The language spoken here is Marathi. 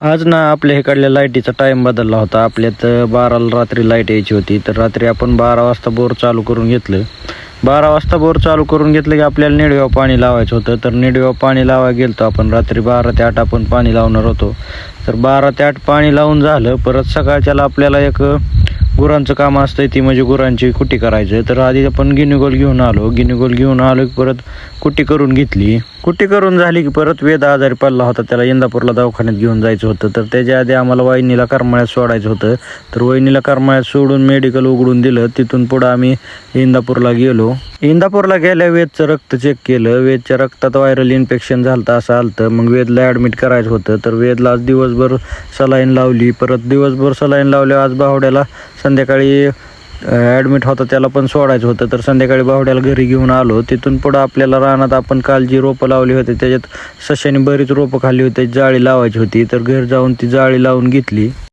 आज ना आपल्या इकडल्या लाईटीचा टाइम बदलला होता. आपल्यात 12ला रात्री लाईट यायची होती, तर रात्री आपण 12 वाजता बोर चालू करून घेतलं. 12 वाजता बोर चालू करून घेतलं की आपल्याला निडव्यावर पाणी लावायचं होतं. तर निडव्यावर पाणी लावायला गेलतो आपण. रात्री 12 ते 8 आपण पाणी लावणार होतो. तर 12 ते 8 पाणी लावून झालं. परत सकाळच्याला आपल्याला एक गुरांचं काम असतं, ती म्हणजे गुरांची कुट्टी करायचं. तर आधी आपण गिनीगोल घेऊन आलो की परत कुट्टी करून घेतली. कुट्टी करून झाली की परत वेद आजारी पडला होता, त्याला इंदापूरला दवाखान्यात घेऊन जायचं होतं. तर त्याच्या आधी आम्हाला वहिनीला करमाळ्यात सोडायचं होतं. तर वहिनीला करमाळ्यात सोडून मेडिकल उघडून दिलं. तिथून पुढं आम्ही इंदापूरला गेलो. इंदापूरला गेल्या वेदचं रक्त चेक केलं. वेदच्या रक्तात व्हायरल इन्फेक्शन झालं असं आलं. मग वेदला ॲडमिट करायचं होतं. तर वेदला आज दिवसभर सलाईन लावली. परत दिवसभर सलाईन लावल्या. आज बावड्याला संध्याकाळी ॲडमिट होता, त्याला पण सोडायचं होतं. तर संध्याकाळी बावड्याला घरी घेऊन आलो. तिथून पुढं आपल्याला रानात आपण काल जी रोपं लावली होती त्याच्यात सश्याने बरीच रोपं खाल्ली होती, जाळी लावायची होती. तर घरी जाऊन ती जाळी लावून घेतली.